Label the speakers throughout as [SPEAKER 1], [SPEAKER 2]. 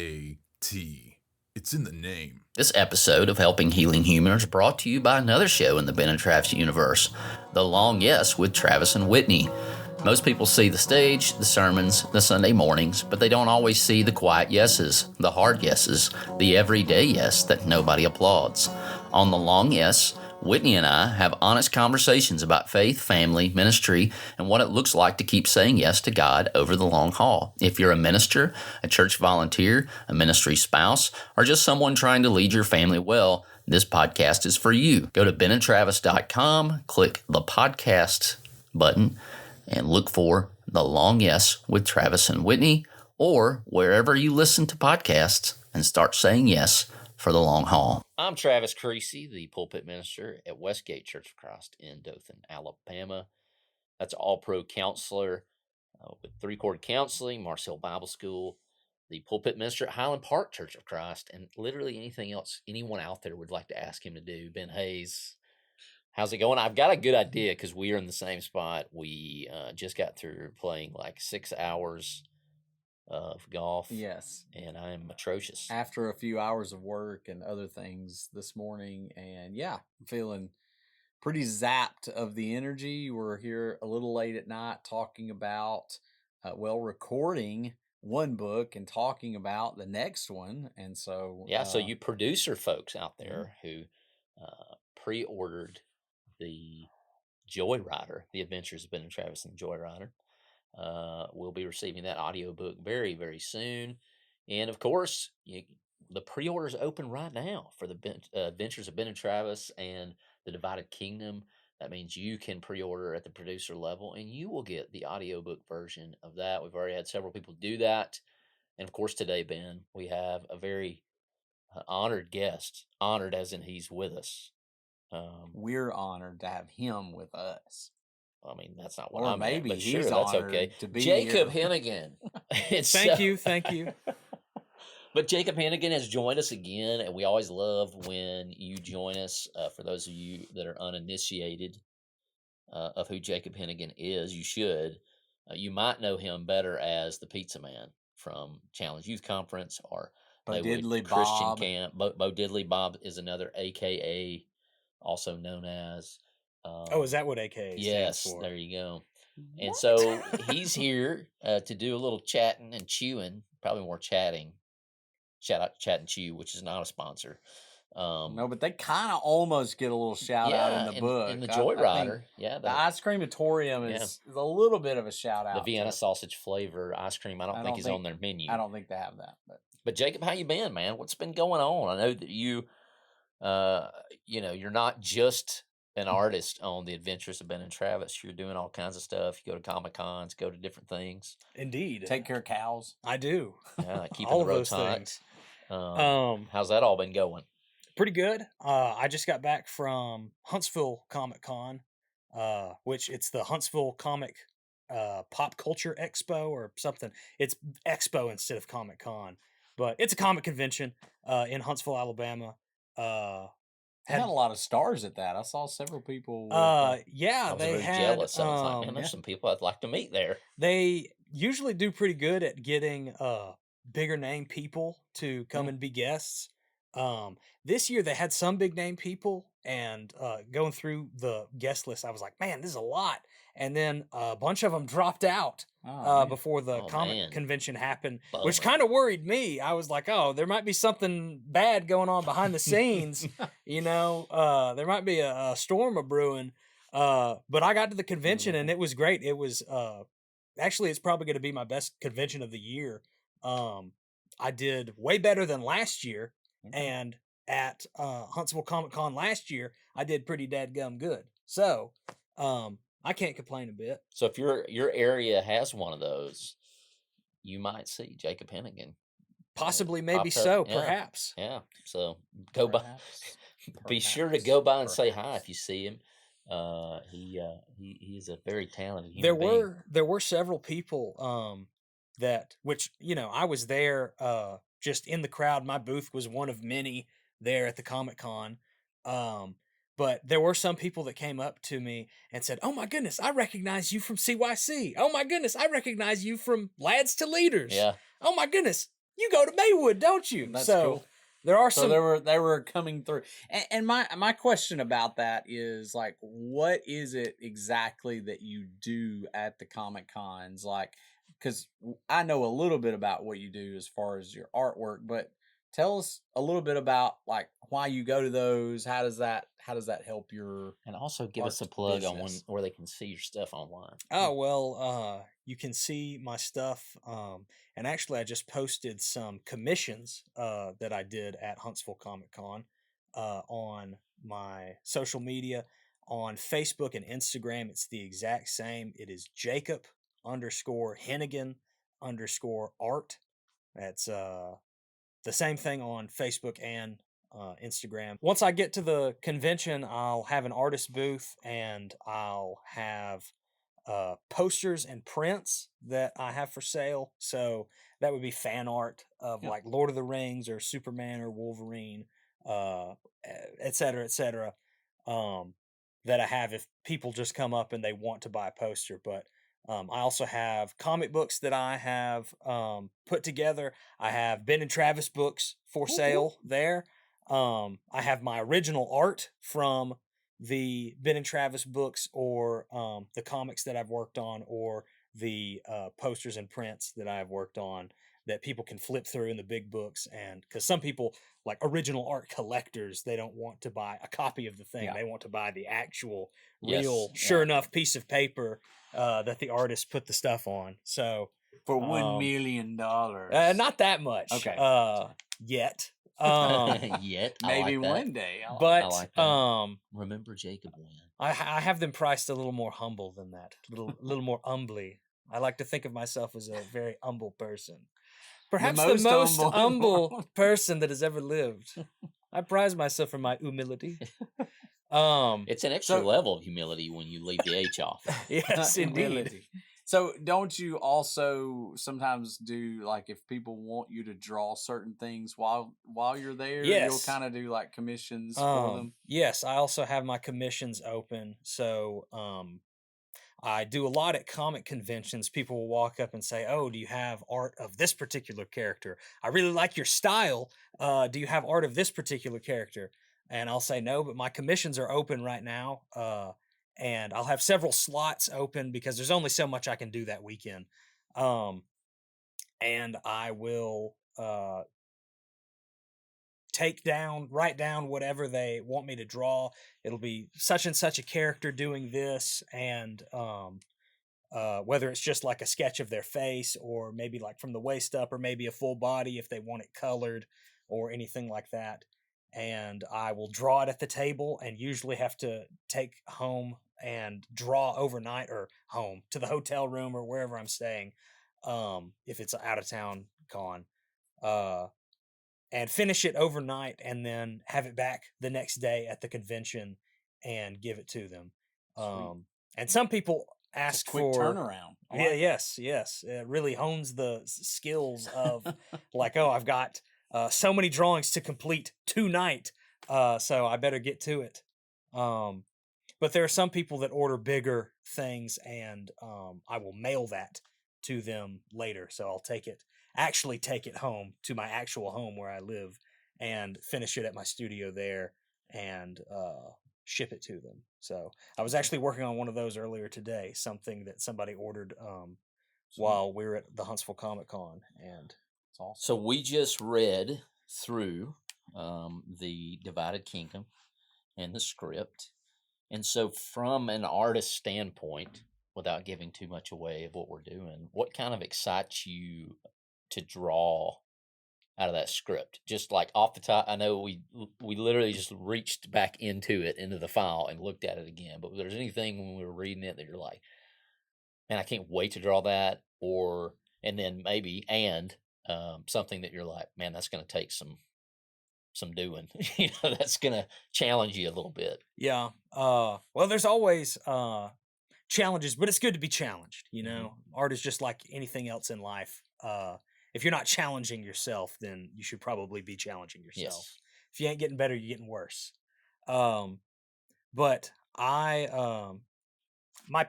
[SPEAKER 1] A-T. It's in the name.
[SPEAKER 2] This episode of Helping Healing Humor is brought to you by another show in the Ben and Travis universe, The Long Yes with Travis and Whitney. Most people see the stage, the sermons, the Sunday mornings, but they don't always see the quiet yeses, the hard yeses, the everyday yes that nobody applauds. On The Long Yes, Whitney and I have honest conversations about faith, family, ministry, and what it looks like to keep saying yes to God over the long haul. If you're a minister, a church volunteer, a ministry spouse, or just someone trying to lead your family well, this podcast is for you. Go to benandtravis.com, click the podcast button, and look for The Long Yes with Travis and Whitney, or wherever you listen to podcasts, and start saying yes for the long haul. I'm Travis Creasy, the pulpit minister at Westgate Church of Christ in Dothan, Alabama. That's an all-pro counselor with three-chord counseling, Marcel Bible School, the pulpit minister at Highland Park Church of Christ, and literally anything else anyone out there would like to ask him to do. Ben Hayes, how's it going? I've got a good idea because we are in the same spot. We just got through playing like 6 hours of golf.
[SPEAKER 3] Yes.
[SPEAKER 2] And I'm atrocious.
[SPEAKER 3] After a few hours of work and other things this morning. And yeah, I'm feeling pretty zapped of the energy. We're here a little late at night talking about, recording one book and talking about the next one. And so,
[SPEAKER 2] yeah, so you producer folks out there who pre-ordered the Joyrider, The Adventures of Ben and Travis and the Joyrider, we'll be receiving that audiobook very, very soon. And of course, the pre-orders open right now for the Adventures of Ben and Travis and the Divided Kingdom. That means you can pre-order at the producer level and you will get the audiobook version of that. We've already had several people do that. And of course, today, Ben, we have a very honored guest, honored as in he's with us.
[SPEAKER 3] We're honored to have him with us.
[SPEAKER 2] I mean, that's not what
[SPEAKER 3] or
[SPEAKER 2] I'm
[SPEAKER 3] maybe
[SPEAKER 2] at, but
[SPEAKER 3] he's
[SPEAKER 2] sure, that's
[SPEAKER 3] honored
[SPEAKER 2] okay.
[SPEAKER 3] to be
[SPEAKER 2] Jacob
[SPEAKER 3] here.
[SPEAKER 2] Hennigan.
[SPEAKER 4] Thank you.
[SPEAKER 2] But Jacob Hennigan has joined us again, and we always love when you join us. For those of you that are uninitiated of who Jacob Hennigan is, you should. You might know him better as the Pizza Man from Challenge Youth Conference or
[SPEAKER 3] Bo Diddley
[SPEAKER 2] Christian
[SPEAKER 3] Bob.
[SPEAKER 2] Camp. Bo Diddley Bob is another AKA, also known as.
[SPEAKER 4] Is that what AKA
[SPEAKER 2] yes,
[SPEAKER 4] stands for?
[SPEAKER 2] There you go. And so he's here to do a little chatting and chewing, probably more chatting. Shout out Chat and Chew, which is not a sponsor.
[SPEAKER 3] No, but they kind of almost get a little shout out in the book.
[SPEAKER 2] In the Joyrider. Yeah.
[SPEAKER 3] The Ice Creamatorium is a little bit of a shout out.
[SPEAKER 2] The Vienna sausage flavor ice cream, I don't think is on their menu.
[SPEAKER 3] I don't think they have that.
[SPEAKER 2] But Jacob, how you been, man? What's been going on? I know that you, you're not just an artist on the Adventures of Ben and Travis. You're doing all kinds of stuff. You go to Comic Cons, go to different things.
[SPEAKER 4] Indeed.
[SPEAKER 3] Take care of cows.
[SPEAKER 4] I do.
[SPEAKER 2] Yeah, keeping
[SPEAKER 4] all
[SPEAKER 2] the
[SPEAKER 4] of
[SPEAKER 2] roads
[SPEAKER 4] those
[SPEAKER 2] hot.
[SPEAKER 4] things.
[SPEAKER 2] How's that all been going?
[SPEAKER 4] Pretty good. I just got back from Huntsville Comic Con, which it's the Huntsville Comic Pop Culture Expo or something. It's Expo instead of Comic Con, but it's a comic convention in Huntsville, Alabama.
[SPEAKER 3] Had a lot of stars at that. I saw several people.
[SPEAKER 2] I was
[SPEAKER 4] they
[SPEAKER 2] very
[SPEAKER 4] had.
[SPEAKER 2] jealous. I was like, man, there's some people I'd like to meet there.
[SPEAKER 4] They usually do pretty good at getting bigger name people to come and be guests. This year they had some big name people, and going through the guest list, I was like, man, this is a lot. And then a bunch of them dropped out before the comic convention happened, which kind of worried me. I was like, oh, there might be something bad going on behind the scenes. There might be a storm a brewing. But I got to the convention and it was great. It was actually, it's probably going to be my best convention of the year. I did way better than last year, and at Huntsville Comic Con last year, I did pretty dadgum good. So, I can't complain a bit.
[SPEAKER 2] So if your area has one of those, you might see Jacob Hennigan.
[SPEAKER 4] Possibly, maybe so, perhaps.
[SPEAKER 2] Yeah. So go by. Be sure to go by and say hi if you see him. He is a very talented human being.
[SPEAKER 4] There were several people I was there just in the crowd. My booth was one of many there at the Comic Con. But there were some people that came up to me and said, oh my goodness, I recognize you from CYC. Oh my goodness, I recognize you from Lads to Leaders.
[SPEAKER 2] Yeah.
[SPEAKER 4] Oh my goodness, you go to Maywood, don't you?
[SPEAKER 3] That's
[SPEAKER 4] so
[SPEAKER 3] cool.
[SPEAKER 4] there are
[SPEAKER 3] So
[SPEAKER 4] some.
[SPEAKER 3] they were coming through, and my question about that is like, what is it exactly that you do at the Comic Cons? Like, because I know a little bit about what you do as far as your artwork, but tell us a little bit about like why you go to those. How does that help your
[SPEAKER 2] And also give us a
[SPEAKER 3] art
[SPEAKER 2] plug on
[SPEAKER 3] business?
[SPEAKER 2] where they can see your stuff online.
[SPEAKER 4] Oh well, you can see my stuff, and actually, I just posted some commissions that I did at Huntsville Comic Con on my social media, on Facebook and Instagram. It's the exact same. It is Jacob underscore Hennigan underscore art. That's the same thing on Facebook and Instagram. Once I get to the convention, I'll have an artist booth and I'll have posters and prints that I have for sale. So that would be fan art of
[SPEAKER 3] Yeah.
[SPEAKER 4] like Lord of the Rings or Superman or Wolverine, et cetera, et cetera. That I have if people just come up and they want to buy a poster. But I also have comic books that I have put together. I have Ben and Travis books for sale there. I have my original art from the Ben and Travis books, or the comics that I've worked on, or the posters and prints that I've worked on that people can flip through in the big books. And because some people, like original art collectors, they don't want to buy a copy of the thing.
[SPEAKER 3] Yeah.
[SPEAKER 4] They want to buy the actual,
[SPEAKER 2] Yes,
[SPEAKER 4] real,
[SPEAKER 2] yeah.
[SPEAKER 4] sure enough piece of paper that the artist put the stuff on. So
[SPEAKER 3] For $1 million.
[SPEAKER 4] not that much.
[SPEAKER 3] Okay.
[SPEAKER 4] Yet.
[SPEAKER 2] Yet, I
[SPEAKER 3] Maybe
[SPEAKER 2] like that.
[SPEAKER 3] one day.
[SPEAKER 4] But
[SPEAKER 2] I like that. Remember Jacob when?
[SPEAKER 4] I have them priced a little more humble than that. Little more humbly. I like to think of myself as a very humble person. Perhaps the most humble person that has ever lived. I prize myself for my humility.
[SPEAKER 2] It's an extra level of humility when you leave the H off.
[SPEAKER 4] Yes, indeed.
[SPEAKER 3] Humility. So don't you also sometimes do like if people want you to draw certain things while you're there,
[SPEAKER 4] Yes.
[SPEAKER 3] you'll kind of do like commissions for them?
[SPEAKER 4] Yes, I also have my commissions open. So I do a lot at comic conventions. People will walk up and say, "Oh, do you have art of this particular character? I really like your style. Do you have art of this particular character?" And I'll say no, but my commissions are open right now. And I'll have several slots open because there's only so much I can do that weekend. And I will write down whatever they want me to draw. It'll be such and such a character doing this, and whether it's just like a sketch of their face, or maybe like from the waist up, or maybe a full body if they want it colored, or anything like that. And I will draw it at the table, and usually have to take home and draw overnight, or home to the hotel room or wherever I'm staying, if it's out of town con, and finish it overnight, and then have it back the next day at the convention and give it to them. And some people ask
[SPEAKER 3] quick
[SPEAKER 4] for
[SPEAKER 3] turnaround.
[SPEAKER 4] Yes. It really hones the skills of like, oh, I've got so many drawings to complete tonight, so I better get to it. But there are some people that order bigger things, and I will mail that to them later. So I'll take it home to my actual home where I live, and finish it at my studio there, and ship it to them. So I was actually working on one of those earlier today, something that somebody ordered while we were at the Huntsville Comic Con, and it's awesome.
[SPEAKER 2] So we just read through the Divided Kingdom and the script. And so from an artist standpoint, without giving too much away of what we're doing, what kind of excites you to draw out of that script? Just like off the top, I know we literally just reached back into the file and looked at it again, but if there's anything when we were reading it that you're like, man, I can't wait to draw that, and then maybe something that you're like, man, that's going to take some doing, that's going to challenge you a little bit.
[SPEAKER 4] Yeah. Well, there's always challenges, but it's good to be challenged. Art is just like anything else in life. If you're not challenging yourself, then you should probably be challenging yourself.
[SPEAKER 2] Yes.
[SPEAKER 4] If you ain't getting better, you're getting worse. But my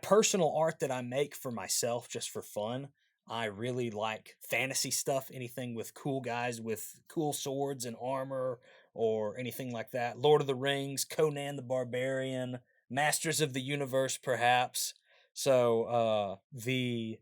[SPEAKER 4] personal art that I make for myself, just for fun, I really like fantasy stuff, anything with cool guys with cool swords and armor or anything like that. Lord of the Rings, Conan the Barbarian, Masters of the Universe, perhaps. So the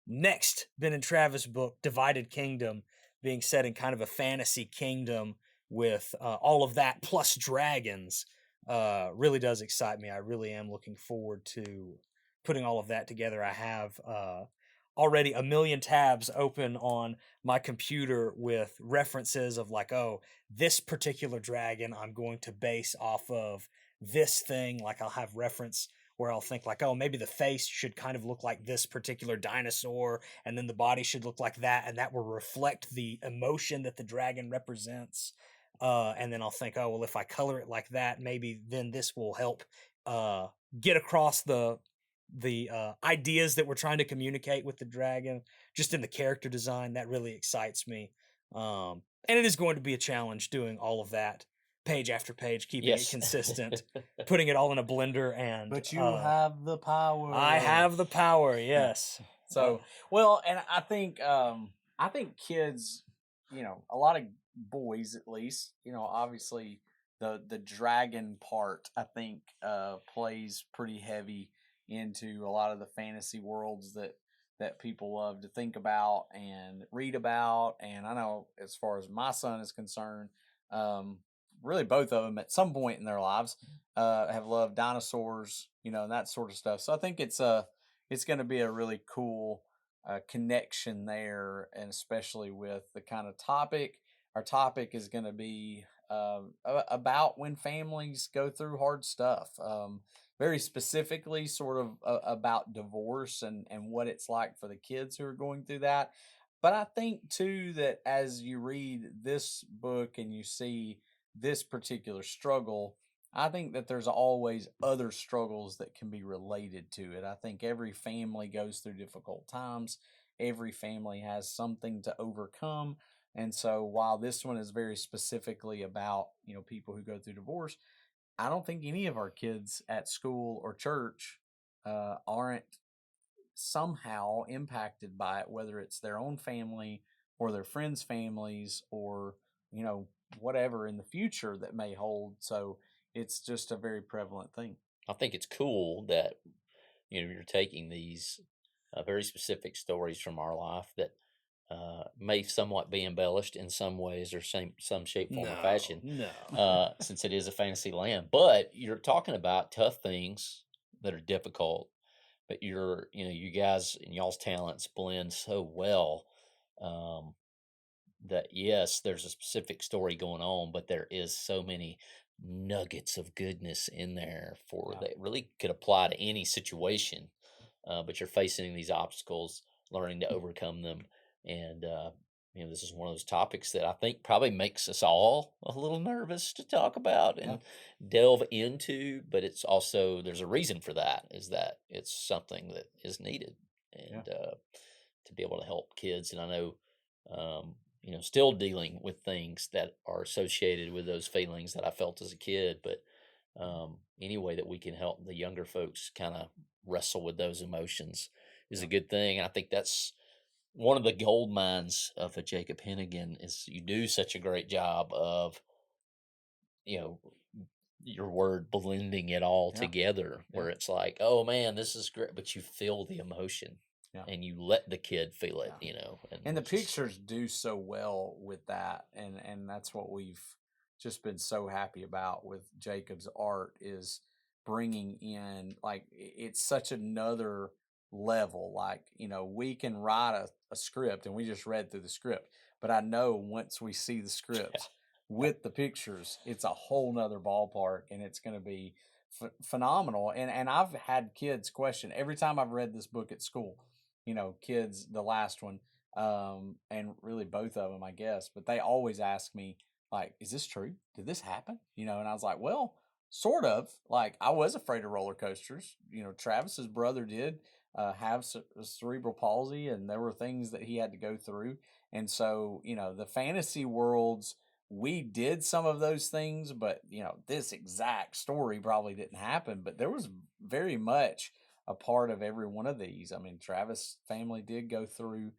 [SPEAKER 4] next Ben and Travis book, Divided Kingdom, being set in kind of a fantasy kingdom with all of that plus dragons, really does excite me. I really am looking forward to putting all of that together. I have already a million tabs open on my computer with references of like, oh, this particular dragon I'm going to base off of this thing. Like I'll have reference where I'll think like, oh, maybe the face should kind of look like this particular dinosaur, and then the body should look like that, and that will reflect the emotion that the dragon represents. And then I'll think, oh, well, if I color it like that, maybe then this will help get across the ideas that we're trying to communicate with the dragon. Just in the character design, that really excites me. And it is going to be a challenge doing all of that page after page, keeping it
[SPEAKER 2] Yes.
[SPEAKER 4] consistent, putting it all in a blender, and
[SPEAKER 3] But you have the power.
[SPEAKER 4] I have the power. Yes.
[SPEAKER 3] So well, and I think kids, a lot of boys at least, obviously the dragon part I think plays pretty heavy into a lot of the fantasy worlds that people love to think about and read about. And I know as far as my son is concerned, really both of them at some point in their lives have loved dinosaurs, and that sort of stuff. So I think it's going to be a really cool connection there, and especially with the kind of topic. Our topic is going to be about when families go through hard stuff. Very specifically, sort of about divorce and what it's like for the kids who are going through that. But I think too that as you read this book and you see this particular struggle, I think that there's always other struggles that can be related to it. I think every family goes through difficult times. Every family has something to overcome. And so while this one is very specifically about, people who go through divorce, I don't think any of our kids at school or church aren't somehow impacted by it, whether it's their own family or their friends' families or, whatever in the future that may hold. So it's just a very prevalent thing.
[SPEAKER 2] I think it's cool that you're taking these very specific stories from our life that may somewhat be embellished in some ways or some shape, form, or fashion.
[SPEAKER 4] No.
[SPEAKER 2] Since it is a fantasy land, but you're talking about tough things that are difficult. But you guys and y'all's talents blend so well. That yes, there's a specific story going on, but there is so many nuggets of goodness in there for that really could apply to any situation. But you're facing these obstacles, learning to overcome them, and this is one of those topics that I think probably makes us all a little nervous to talk about and delve into. But it's also there's a reason for that, is that it's something that is needed, and to be able to help kids. And I know. Still dealing with things that are associated with those feelings that I felt as a kid. But any way that we can help the younger folks kind of wrestle with those emotions is a good thing. And I think that's one of the gold mines of a Jacob Hennigan is you do such a great job of, your word blending it all together where it's like, oh man, this is great. But you feel the emotion. Yeah. And you let the kid feel it,
[SPEAKER 3] and the pictures do so well with that, and that's what we've just been so happy about with Jacob's art is bringing in, like, it's such another level. Like, we can write a script and we just read through the script, but I know once we see the script with the pictures, it's a whole nother ballpark, and it's going to be phenomenal. And I've had kids question every time I've read this book at school. Kids, the last one, and really both of them, I guess, but they always ask me, like, is this true? Did this happen? And I was like, well, sort of. Like, I was afraid of roller coasters. Travis's brother did have cerebral palsy, and there were things that he had to go through. And so, the fantasy worlds, we did some of those things, but, this exact story probably didn't happen. But there was very much a part of every one of these. I mean, Travis' family did go through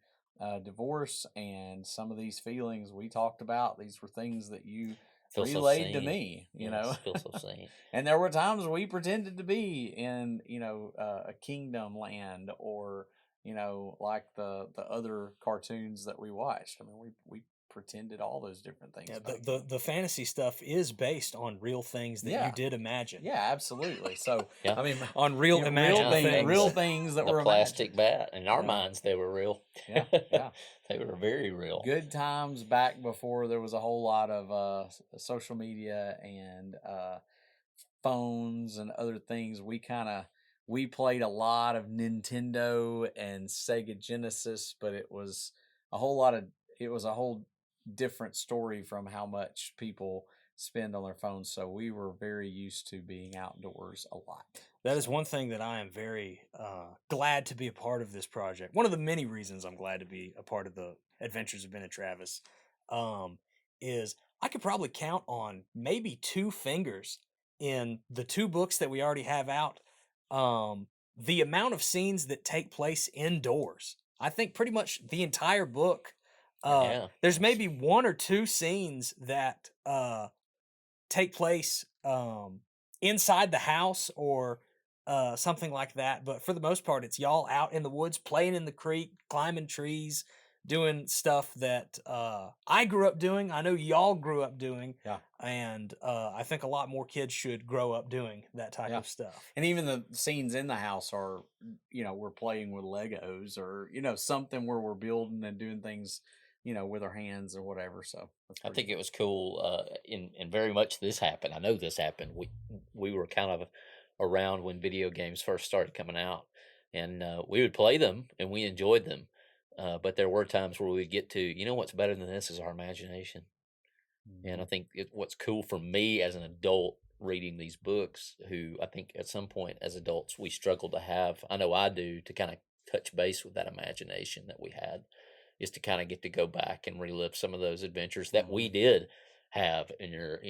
[SPEAKER 3] divorce, and some of these feelings we talked about, these were things that you
[SPEAKER 2] Feel so
[SPEAKER 3] relayed to
[SPEAKER 2] seen.
[SPEAKER 3] me,
[SPEAKER 2] Yes, feel so seen.
[SPEAKER 3] and there were times we pretended to be in, a kingdom land, or, like the other cartoons that we watched. I mean, we pretended all those different things.
[SPEAKER 4] Yeah,
[SPEAKER 3] back
[SPEAKER 4] the
[SPEAKER 3] then.
[SPEAKER 4] the fantasy stuff is based on real things that
[SPEAKER 3] Yeah.
[SPEAKER 4] you did imagine.
[SPEAKER 3] Yeah, absolutely. So,
[SPEAKER 2] Yeah.
[SPEAKER 3] I mean,
[SPEAKER 4] On real
[SPEAKER 3] real
[SPEAKER 4] imagined
[SPEAKER 3] things,
[SPEAKER 4] things.
[SPEAKER 3] real things that
[SPEAKER 2] The
[SPEAKER 3] were
[SPEAKER 2] plastic
[SPEAKER 3] imagined.
[SPEAKER 2] bat. In our
[SPEAKER 3] Yeah.
[SPEAKER 2] minds, they were real.
[SPEAKER 3] Yeah, yeah.
[SPEAKER 2] They were very real.
[SPEAKER 3] Good times back before there was a whole lot of social media and phones and other things. We played a lot of Nintendo and Sega Genesis, but it was a whole different story from how much people spend on their phones. So we were very used to being outdoors a lot.
[SPEAKER 4] That is one thing that I am very glad to be a part of this project. One of the many reasons I'm glad to be a part of the Adventures of Ben and Travis is I could probably count on maybe 2 fingers in the 2 books that we already have out the amount of scenes that take place indoors. I think pretty much the entire book.
[SPEAKER 2] Yeah.
[SPEAKER 4] There's maybe 1 or 2 scenes that take place inside the house or something like that. But for the most part, it's y'all out in the woods, playing in the creek, climbing trees, doing stuff that I grew up doing. I know y'all grew up doing.
[SPEAKER 3] Yeah.
[SPEAKER 4] And I think a lot more kids should grow up doing that type of stuff.
[SPEAKER 3] And even the scenes in the house are, we're playing with Legos, or, something where we're building and doing things, with our hands or whatever. So
[SPEAKER 2] I think it was cool. And very much this happened. I know this happened. We were kind of around when video games first started coming out, and we would play them and we enjoyed them. But there were times where we'd get to, what's better than this is our imagination. And I think what's cool for me as an adult reading these books, who I think at some point as adults we struggle to have, I know I do, to kind of touch base with that imagination that we had, is to kind of get to go back and relive some of those adventures that we did have in your,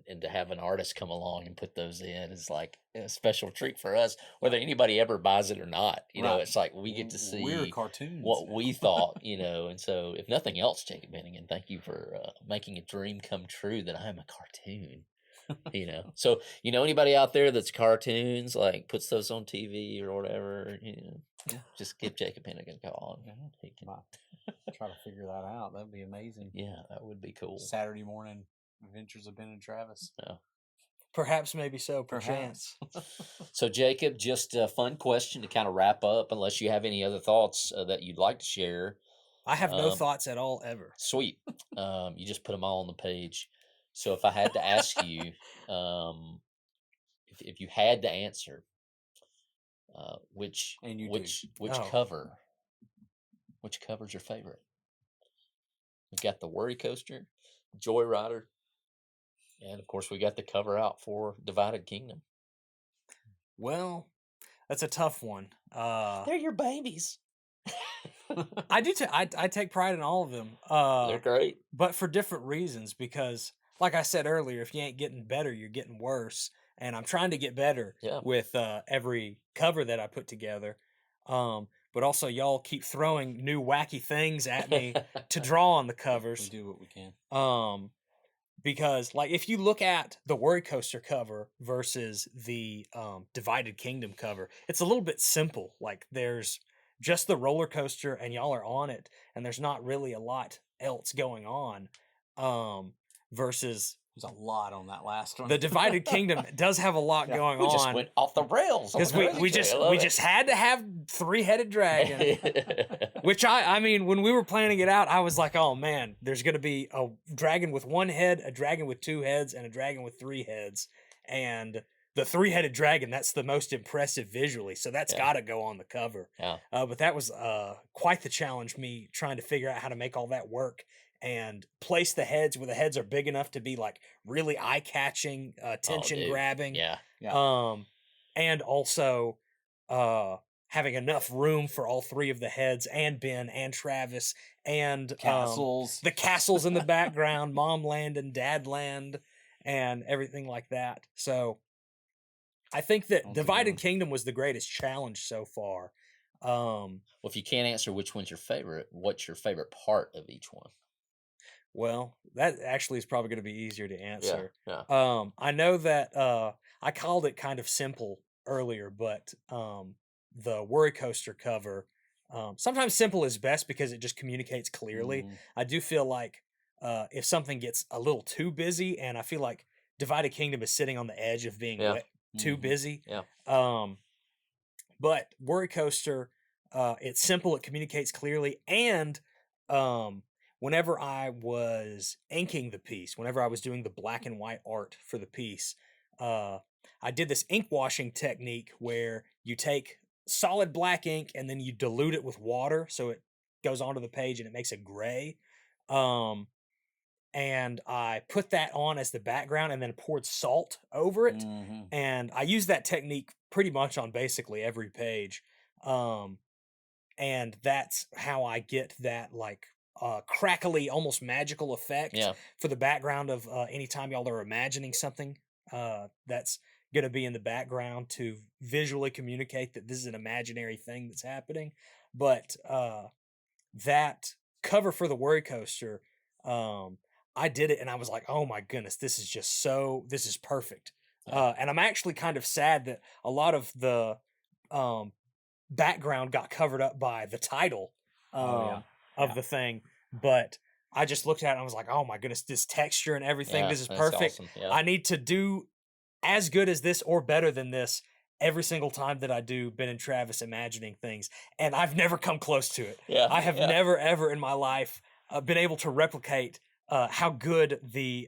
[SPEAKER 2] and to have an artist come along and put those in is like a special treat for us, whether anybody ever buys it or not.
[SPEAKER 3] Right.
[SPEAKER 2] It's like we get to
[SPEAKER 3] We're
[SPEAKER 2] see
[SPEAKER 3] cartoons
[SPEAKER 2] what
[SPEAKER 3] now.
[SPEAKER 2] we thought, and so if nothing else, Jacob Hennigan, thank you for making a dream come true that I'm a cartoon. So anybody out there that's cartoons, like puts those on TV or whatever, just give Jacob Hennigan a call. He can
[SPEAKER 3] try to figure that out. That'd be amazing.
[SPEAKER 2] Yeah, that would be cool.
[SPEAKER 3] Saturday morning Adventures of Ben and Travis.
[SPEAKER 2] Yeah.
[SPEAKER 4] Perhaps, maybe so, perchance.
[SPEAKER 2] So Jacob, just a fun question to kind of wrap up, unless you have any other thoughts that you'd like to share.
[SPEAKER 4] I have no thoughts at all, ever.
[SPEAKER 2] Sweet. You just put them all on the page. So if I had to ask you, if you had to answer, which cover, which cover's your favorite? We've got the Worry Coaster, Joyrider, and of course we got the cover out for Divided Kingdom.
[SPEAKER 4] Well, that's a tough one.
[SPEAKER 2] They're your babies.
[SPEAKER 4] I do. I take pride in all of them.
[SPEAKER 2] They're great,
[SPEAKER 4] but for different reasons. Because, like I said earlier, if you ain't getting better, you're getting worse. And I'm trying to get better with every cover that I put together. But also, y'all keep throwing new wacky things at me to draw on the covers.
[SPEAKER 3] We do what we can.
[SPEAKER 4] Because, like, if you look at the Worry Coaster cover versus the Divided Kingdom cover, it's a little bit simple. Like, there's just the roller coaster and y'all are on it, and there's not really a lot else going on. Versus
[SPEAKER 3] there's a lot on that last one.
[SPEAKER 4] The Divided Kingdom does have a lot going on.
[SPEAKER 2] We just went off the rails
[SPEAKER 4] because we just had to have 3-headed dragon. Which I mean, when we were planning it out, I was like, oh man, there's gonna be a dragon with 1 head, a dragon with 2 heads, and a dragon with 3 heads. And the 3-headed dragon, that's the most impressive visually, so that's got to go on the cover.
[SPEAKER 2] Yeah.
[SPEAKER 4] But that was quite the challenge, me trying to figure out how to make all that work and place the heads where the heads are big enough to be like really eye-catching, attention-grabbing.
[SPEAKER 2] Yeah.
[SPEAKER 4] And also having enough room for all 3 of the heads and Ben and Travis and the castles in the background, Mom Land and Dad Land, and everything like that. So I think that
[SPEAKER 3] That's a good
[SPEAKER 4] Divided
[SPEAKER 3] one.
[SPEAKER 4] Kingdom was the greatest challenge so far.
[SPEAKER 2] Well, if you can't answer which one's your favorite, what's your favorite part of each one?
[SPEAKER 4] Well, that actually is probably going to be easier to answer.
[SPEAKER 2] Yeah.
[SPEAKER 4] I know that I called it kind of simple earlier, but the Worry Coaster cover, sometimes simple is best because it just communicates clearly.
[SPEAKER 3] Mhm.
[SPEAKER 4] I do feel like if something gets a little too busy, and I feel like Divided Kingdom is sitting on the edge of being
[SPEAKER 2] Yeah.
[SPEAKER 4] too
[SPEAKER 3] Mhm.
[SPEAKER 4] busy.
[SPEAKER 2] Yeah.
[SPEAKER 4] But Worry Coaster, it's simple, it communicates clearly, and um, whenever I was inking the piece, whenever I was doing the black and white art for the piece, uh, I did this ink washing technique where you take solid black ink and then you dilute it with water so it goes onto the page and it makes it gray. Um, and I put that on as the background and then poured salt over it.
[SPEAKER 3] Mhm.
[SPEAKER 4] And I use that technique pretty much on basically every page. Um, and that's how I get that like crackly, almost magical effect
[SPEAKER 2] Yeah.
[SPEAKER 4] for the background of anytime y'all are imagining something that's going to be in the background to visually communicate that this is an imaginary thing that's happening. But that cover for the Worry Coaster, I did it and I was like, oh my goodness, this is perfect.
[SPEAKER 2] Yeah.
[SPEAKER 4] And I'm actually kind of sad that a lot of the um, background got covered up by the title
[SPEAKER 3] Yeah.
[SPEAKER 4] of the thing. But I just looked at it and I was like, oh my goodness, this texture and everything,
[SPEAKER 2] Yeah,
[SPEAKER 4] this is
[SPEAKER 2] that's
[SPEAKER 4] perfect.
[SPEAKER 2] awesome. Yeah.
[SPEAKER 4] I need to do as good as this or better than this every single time that I do Ben and Travis imagining things. And I've never come close to it.
[SPEAKER 2] Yeah.
[SPEAKER 4] I have
[SPEAKER 2] yeah.
[SPEAKER 4] never, ever in my life been able to replicate how good the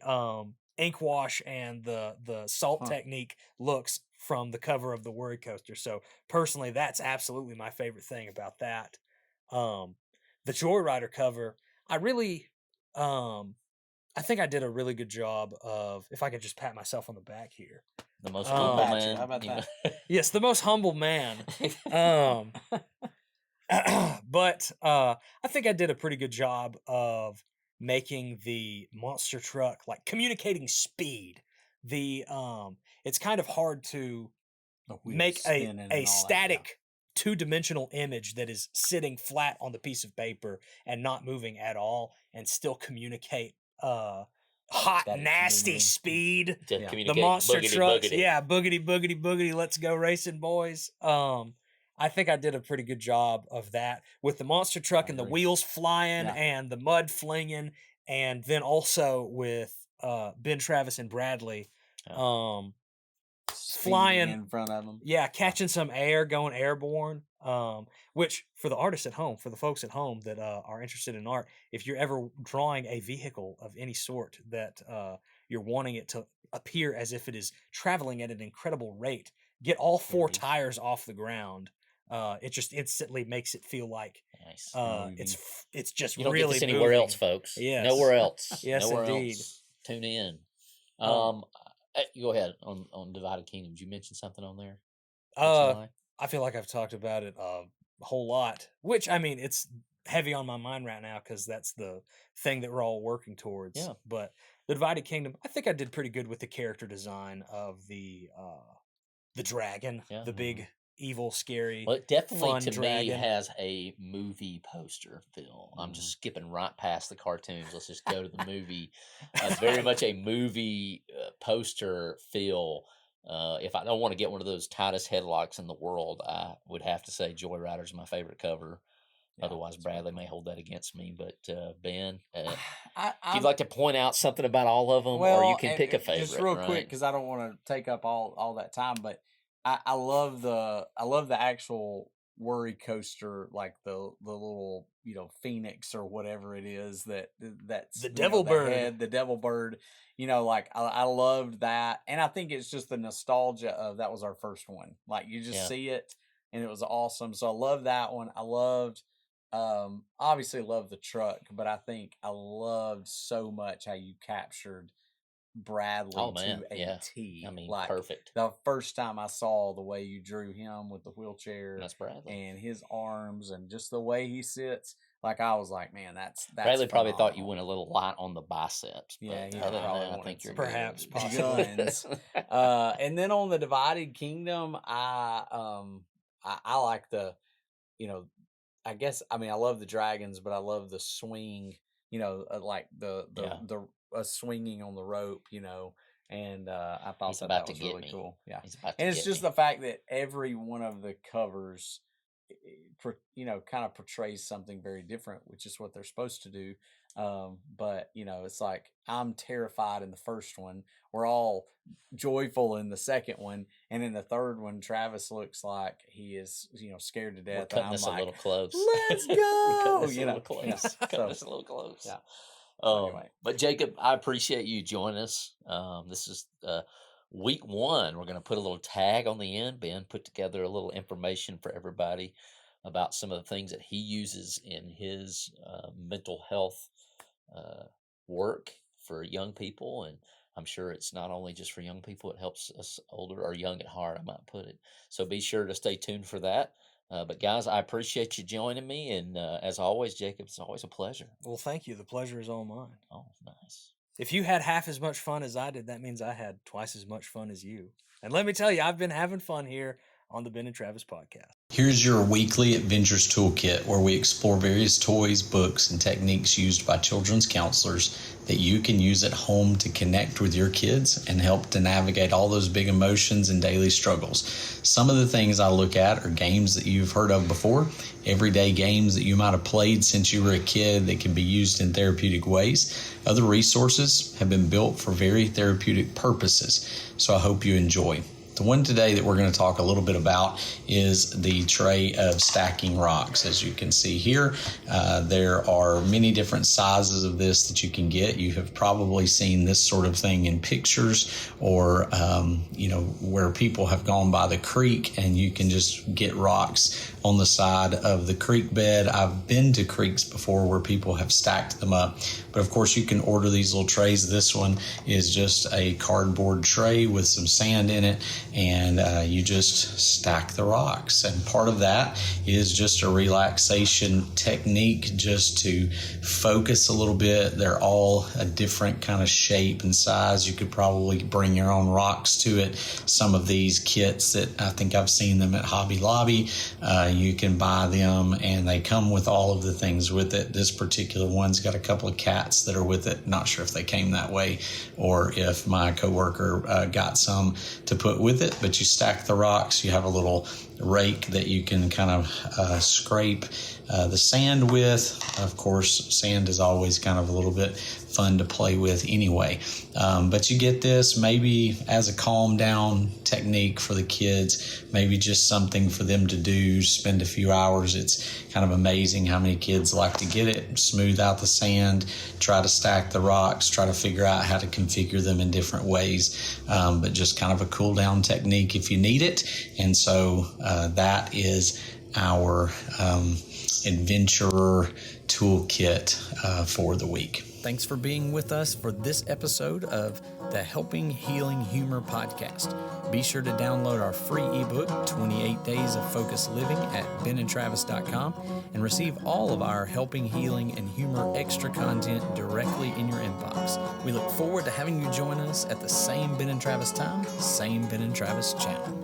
[SPEAKER 4] ink wash and the salt technique looks from the cover of the Worry Coaster. So personally, that's absolutely my favorite thing about that. The Joyrider cover, I really, I think I did a really good job of, if I could just pat myself on the back here.
[SPEAKER 2] The most
[SPEAKER 3] We'll
[SPEAKER 2] humble
[SPEAKER 3] pat you.
[SPEAKER 2] man.
[SPEAKER 3] How about that?
[SPEAKER 4] Yes, the most humble man. But I think I did a pretty good job of making the monster truck like communicating speed. The it's kind of hard to
[SPEAKER 3] The wheels
[SPEAKER 4] make
[SPEAKER 3] spinning and all
[SPEAKER 4] a
[SPEAKER 3] that,
[SPEAKER 4] static two-dimensional image that is sitting flat on the piece of paper and not moving at all and still communicate hot
[SPEAKER 3] That it's
[SPEAKER 4] nasty
[SPEAKER 3] moving.
[SPEAKER 4] speed.
[SPEAKER 2] To
[SPEAKER 3] Yeah.
[SPEAKER 2] communicate
[SPEAKER 4] The monster
[SPEAKER 2] boogity,
[SPEAKER 4] trucks,
[SPEAKER 2] boogity.
[SPEAKER 4] yeah, boogity boogity boogity, let's go racing, boys. I think I did a pretty good job of that with the monster truck
[SPEAKER 3] I
[SPEAKER 4] and the
[SPEAKER 3] agree.
[SPEAKER 4] wheels flying
[SPEAKER 3] Yeah.
[SPEAKER 4] and the mud flinging, and then also with Ben Travis and Bradley
[SPEAKER 3] Speeding
[SPEAKER 4] flying
[SPEAKER 3] in front of them.
[SPEAKER 4] yeah, catching some air, going airborne. Which for the artists at home, for the folks at home that are interested in art, if you're ever drawing a vehicle of any sort that you're wanting it to appear as if it is traveling at an incredible rate, get all four
[SPEAKER 3] There it is.
[SPEAKER 4] tires off the ground. It just instantly makes it feel like
[SPEAKER 2] Nice.
[SPEAKER 4] it's just
[SPEAKER 2] You don't
[SPEAKER 4] really
[SPEAKER 2] get this anywhere
[SPEAKER 4] moving.
[SPEAKER 2] else, folks.
[SPEAKER 4] Yes.
[SPEAKER 2] Nowhere else.
[SPEAKER 4] Yes,
[SPEAKER 2] Nowhere
[SPEAKER 4] indeed.
[SPEAKER 2] else. Tune in.
[SPEAKER 4] Um,
[SPEAKER 2] You go ahead on Divided Kingdom. Did you mention something on there?
[SPEAKER 4] I feel like I've talked about it a whole lot, which I mean, it's heavy on my mind right now because that's the thing that we're all working towards.
[SPEAKER 2] Yeah.
[SPEAKER 4] But the Divided Kingdom, I think I did pretty good with the character design of the dragon,
[SPEAKER 2] Yeah.
[SPEAKER 4] the big evil, scary.
[SPEAKER 2] Well, it definitely
[SPEAKER 4] fun
[SPEAKER 2] to
[SPEAKER 4] dragon.
[SPEAKER 2] me has a movie poster feel. I'm just skipping right past the cartoons. Let's just go to the movie. Very much a movie poster feel. If I don't want to get one of those tightest headlocks in the world, I would have to say Joyrider's my favorite cover.
[SPEAKER 3] Yeah,
[SPEAKER 2] Otherwise,
[SPEAKER 3] that's
[SPEAKER 2] Bradley
[SPEAKER 3] really
[SPEAKER 2] may hold that against me. But Ben, if
[SPEAKER 3] I'm,
[SPEAKER 2] you'd like to point out something about all of them, or you can pick a favorite.
[SPEAKER 3] Just real quick,
[SPEAKER 2] right?
[SPEAKER 3] because I don't want to take up all that time, but I love the actual Worry Coaster, like the little phoenix or whatever it is that's
[SPEAKER 4] The devil bird.
[SPEAKER 3] head, the devil bird. Like I loved that, and I think it's just the nostalgia of that was our first one. Like you just see it, and it was awesome. So I love that one. I loved. Obviously love the truck, but I think I loved so much how you captured Bradley to a T.
[SPEAKER 2] I mean,
[SPEAKER 3] like
[SPEAKER 2] perfect.
[SPEAKER 3] The first time I saw the way you drew him with the wheelchair
[SPEAKER 2] That's Bradley
[SPEAKER 3] and his arms and just the way he sits, like I was like, man, that's
[SPEAKER 2] Bradley probably thought you
[SPEAKER 3] phenomenal.
[SPEAKER 2] went a little light on the biceps.
[SPEAKER 3] Yeah,
[SPEAKER 2] But
[SPEAKER 3] he
[SPEAKER 2] other than
[SPEAKER 3] probably
[SPEAKER 2] that, I
[SPEAKER 3] wanted
[SPEAKER 2] think you're
[SPEAKER 3] some
[SPEAKER 4] Perhaps,
[SPEAKER 2] good.
[SPEAKER 4] possibly.
[SPEAKER 3] guns. And then on the Divided Kingdom, I like the, you know, I guess, I mean, I love the dragons, but I love the swing, like the swinging on the rope, and I thought
[SPEAKER 2] He's
[SPEAKER 3] that
[SPEAKER 2] about to
[SPEAKER 3] was
[SPEAKER 2] get
[SPEAKER 3] really
[SPEAKER 2] me.
[SPEAKER 3] cool. Yeah.
[SPEAKER 2] He's about to
[SPEAKER 3] And it's
[SPEAKER 2] get
[SPEAKER 3] just
[SPEAKER 2] me.
[SPEAKER 3] the fact that every one of the covers, kind of portrays something very different, which is what they're supposed to do. But it's like I'm terrified in the first one. We're all joyful in the second one, and in the third one, Travis looks like he is, scared to death.
[SPEAKER 2] We're cutting
[SPEAKER 3] and I'm
[SPEAKER 2] this
[SPEAKER 3] like,
[SPEAKER 2] a little close.
[SPEAKER 3] let's
[SPEAKER 2] We're
[SPEAKER 3] go.
[SPEAKER 2] cutting this a little close.
[SPEAKER 3] Yeah.
[SPEAKER 2] Cutting this a little close.
[SPEAKER 3] Yeah. So anyway,
[SPEAKER 2] But Jacob, I appreciate you joining us. This is week 1. We're going to put a little tag on the end. Ben put together a little information for everybody about some of the things that he uses in his mental health work for young people. And I'm sure it's not only just for young people, it helps us older or young at heart, I might put it. So be sure to stay tuned for that. But guys, I appreciate you joining me. And as always, Jacob, it's always a pleasure.
[SPEAKER 4] Well, thank you. The pleasure is all mine.
[SPEAKER 2] Oh, nice.
[SPEAKER 4] If you had half as much fun as I did, that means I had twice as much fun as you. And let me tell you, I've been having fun here on the Ben and Travis podcast.
[SPEAKER 5] Here's your weekly Adventures Toolkit, where we explore various toys, books, and techniques used by children's counselors that you can use at home to connect with your kids and help to navigate all those big emotions and daily struggles. Some of the things I look at are games that you've heard of before, everyday games that you might have played since you were a kid that can be used in therapeutic ways. Other resources have been built for very therapeutic purposes, so I hope you enjoy. The one today that we're going to talk a little bit about is the tray of stacking rocks. As you can see here, there are many different sizes of this that you can get. You have probably seen this sort of thing in pictures or, where people have gone by the creek and you can just get rocks on the side of the creek bed. I've been to creeks before where people have stacked them up, but of course you can order these little trays. This one is just a cardboard tray with some sand in it, and you just stack the rocks. And part of that is just a relaxation technique, just to focus a little bit. They're all a different kind of shape and size. You could probably bring your own rocks to it. Some of these kits that I think I've seen them at Hobby Lobby, you can buy them and they come with all of the things with it. This particular one's got a couple of cats that are with it. Not sure if they came that way or if my coworker got some to put with it, but you stack the rocks. You have a little rake that you can kind of scrape the sand with. Of course, sand is always kind of a little bit fun to play with anyway. But you get this maybe as a calm down technique for the kids, maybe just something for them to do, spend a few hours. It's kind of amazing how many kids like to get it, smooth out the sand, try to stack the rocks, try to figure out how to configure them in different ways. But just kind of a cool down technique if you need it. And so that is our adventurer toolkit for the week. Thanks for being with us for this episode of the Helping Healing Humor podcast. Be sure to download our free ebook, 28 Days of Focused Living, at benandtravis.com and receive all of our Helping Healing and Humor extra content directly in your inbox. We look forward to having you join us at the same Ben and Travis time, same Ben and Travis channel.